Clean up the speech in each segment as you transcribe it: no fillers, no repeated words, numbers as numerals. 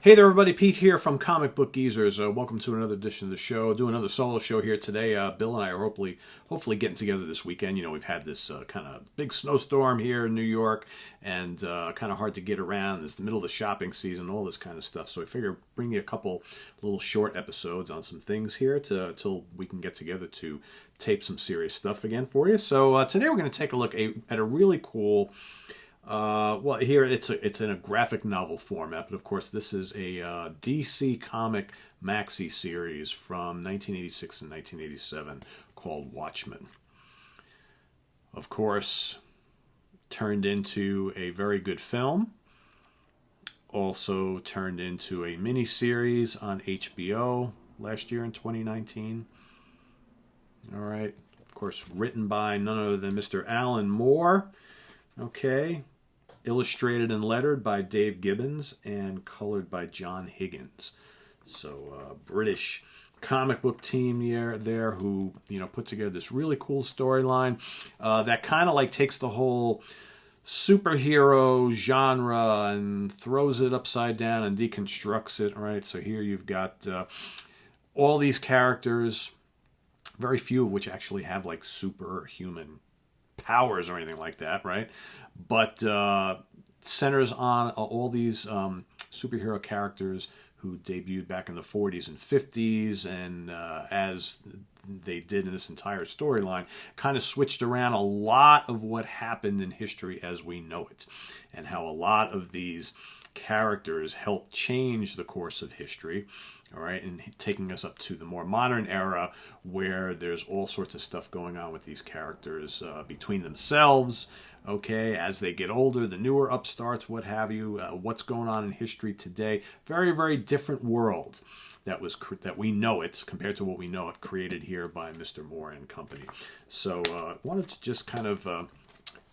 Hey there, everybody. Pete here from Comic Book Geezers. Welcome to another edition of the show. Do another solo show here today. Bill and I are hopefully getting together this weekend. You know, we've had this kind of big snowstorm here in New York, and kind of hard to get around. It's the middle of the shopping season, all this kind of stuff. So I figure bring you a couple little short episodes on some things here till we can get together to tape some serious stuff again for you. So today we're going to take a look at a really cool. Well, here it's in a graphic novel format, but of course this is a DC comic maxi series from 1986 and 1987 called Watchmen. Of course, turned into a very good film. Also turned into a mini-series on HBO last year in 2019. All right. Of course, written by none other than Mr. Alan Moore. Okay. Illustrated and lettered by Dave Gibbons and colored by John Higgins. So British comic book team there who, you know, put together this really cool storyline that kind of like takes the whole superhero genre and throws it upside down and deconstructs it. All right, so here you've got all these characters, very few of which actually have like superhuman powers or anything like that, right? But centers on all these superhero characters who debuted back in the 40s and 50s, and as they did in this entire storyline, kind of switched around a lot of what happened in history as we know it, and how a lot of these characters helped change the course of history. All right, and taking us up to the more modern era where there's all sorts of stuff going on with these characters between themselves, okay, as they get older, the newer upstarts, what have you, what's going on in history today. Very, very different world that we know it compared to what we know it, created here by Mr. Moore and company. So I wanted to just kind of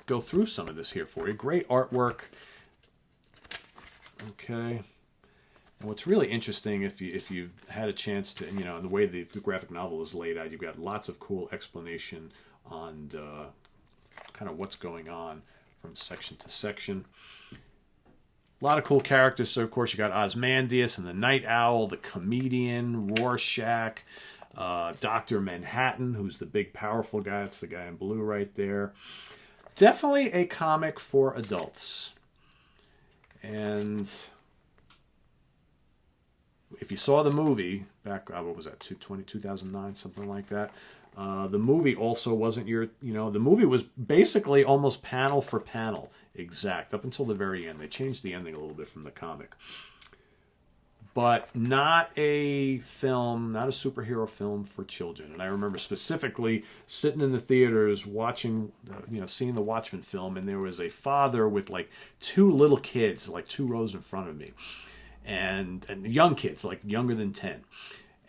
go through some of this here for you. Great artwork. Okay. And what's really interesting, if you've had a chance to, you know, the way the graphic novel is laid out, you've got lots of cool explanation on kind of what's going on from section to section. A lot of cool characters. So, of course, you got Ozymandias and the Night Owl, the Comedian, Rorschach, Dr. Manhattan, who's the big, powerful guy. That's the guy in blue right there. Definitely a comic for adults. And if you saw the movie back, what was that, 2009, something like that, the movie also wasn't the movie was basically almost panel for panel exact up until the very end. They changed the ending a little bit from the comic. But not a film, not a superhero film for children. And I remember specifically sitting in the theaters watching, seeing the Watchmen film, and there was a father with like two little kids, like two rows in front of me. And young kids, like younger than 10.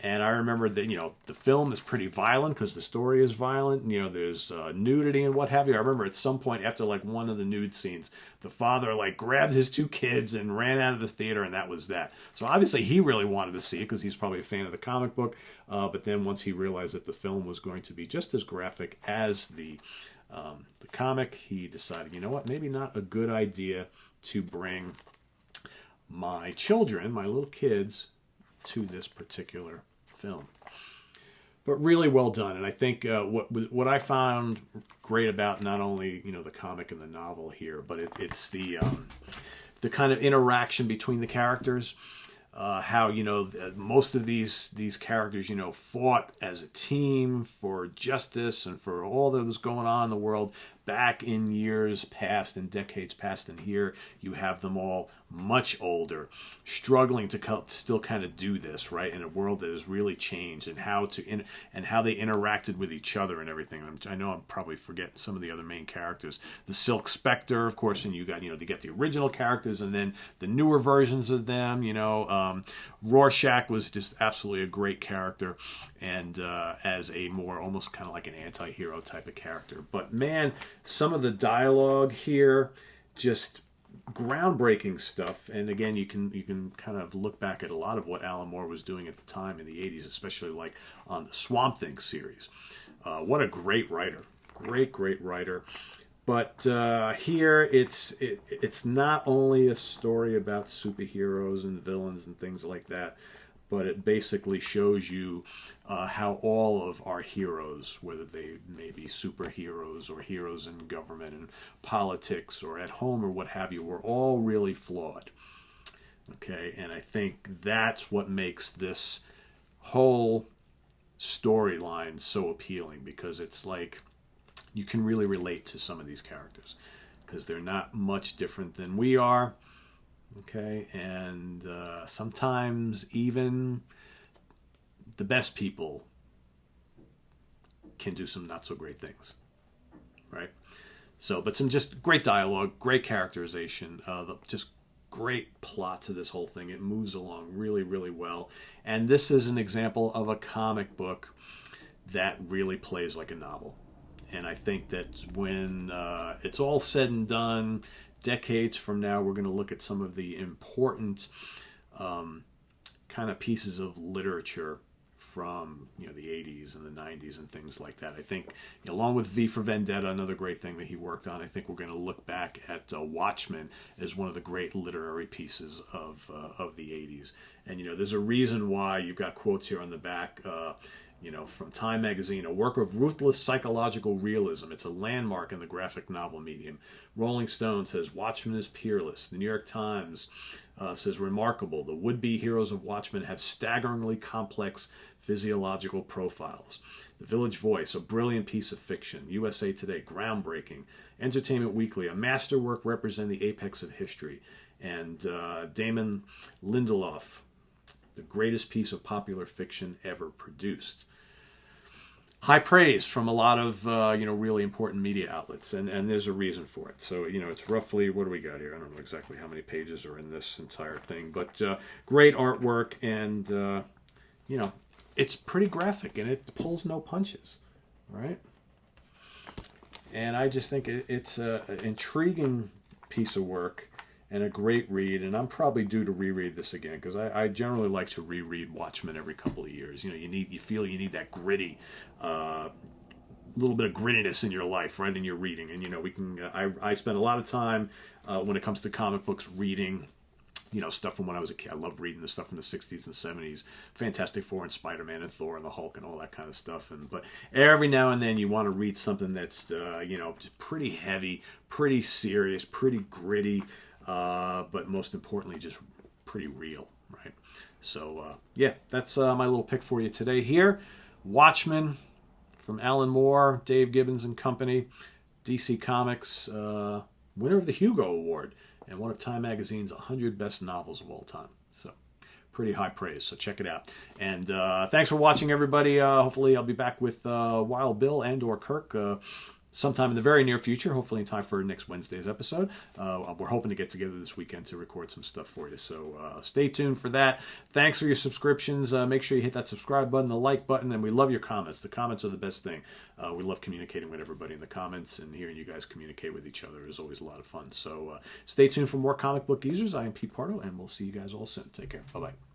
And I remember that, the film is pretty violent because the story is violent. There's nudity and what have you. I remember at some point after like one of the nude scenes, the father like grabbed his two kids and ran out of the theater, and that was that. So obviously he really wanted to see it because he's probably a fan of the comic book. But then once he realized that the film was going to be just as graphic as the comic, he decided, you know what, maybe not a good idea to bring my children, my little kids, to this particular film. But really well done. And I think what I found great about not only the comic and the novel here, but it's the kind of interaction between the characters. How most of these characters fought as a team for justice and for all that was going on in the world back in years past and decades past, and here you have them all much older, struggling to still kind of do this right in a world that has really changed, and how they interacted with each other and everything. I know I'm probably forgetting some of the other main characters. The Silk Spectre, of course, and you got to get the original characters and then the newer versions of them. Rorschach was just absolutely a great character, and as a more almost kind of like an anti-hero type of character. But man, some of the dialogue here, just groundbreaking stuff. And again, you can kind of look back at a lot of what Alan Moore was doing at the time in the 80s, especially like on the Swamp Thing series. What a great writer. Great writer. But here, it's not only a story about superheroes and villains and things like that, but it basically shows you how all of our heroes, whether they may be superheroes or heroes in government and politics or at home or what have you, we're all really flawed. Okay, and I think that's what makes this whole storyline so appealing, because it's like you can really relate to some of these characters because they're not much different than we are. Okay, and sometimes even the best people can do some not so great things, right? So, but some just great dialogue, great characterization, just great plot to this whole thing. It moves along really, really well. And this is an example of a comic book that really plays like a novel. And I think that when it's all said and done, decades from now, we're going to look at some of the important kind of pieces of literature from the 80s and the 90s and things like that. I think, along with V for Vendetta, another great thing that he worked on, I think we're going to look back at Watchmen as one of the great literary pieces of the 80s. And, there's a reason why you've got quotes here on the back, from Time magazine, a work of ruthless psychological realism. It's a landmark in the graphic novel medium. Rolling Stone says Watchmen is peerless. The New York Times says remarkable. The would-be heroes of Watchmen have staggeringly complex physiological profiles. The Village Voice, a brilliant piece of fiction. USA Today, groundbreaking. Entertainment Weekly, a masterwork representing the apex of history. And Damon Lindelof, the greatest piece of popular fiction ever produced. High praise from a lot of really important media outlets, and there's a reason for it. So it's roughly, what do we got here? I don't know exactly how many pages are in this entire thing, but great artwork, and it's pretty graphic, and it pulls no punches, right? And I just think it's an intriguing piece of work and a great read, and I'm probably due to reread this again, because I generally like to reread Watchmen every couple of years. You feel you need that gritty, little bit of grittiness in your life, right, in your reading. And I spend a lot of time when it comes to comic books reading stuff from when I was a kid. I love reading the stuff from the 60s and 70s, Fantastic Four and Spider-Man and Thor and the Hulk and all that kind of stuff. But every now and then you want to read something that's just pretty heavy, pretty serious, pretty gritty, but most importantly, just pretty real, right? So, that's my little pick for you today here. Watchmen from Alan Moore, Dave Gibbons and Company, DC Comics, winner of the Hugo Award, and one of Time Magazine's 100 best novels of all time. So, pretty high praise, so check it out. And thanks for watching, everybody. Hopefully I'll be back with Wild Bill and or Kirk sometime in the very near future, hopefully in time for next Wednesday's episode. We're hoping to get together this weekend to record some stuff for you, so stay tuned for that. Thanks for your subscriptions. Make sure you hit that subscribe button, the like button, and we love your comments. The comments are the best thing. We love communicating with everybody in the comments, and hearing you guys communicate with each other is always a lot of fun. So stay tuned for more Comic Book Geezers. I am Pete Pardo, and we'll see you guys all soon. Take care. Bye-bye.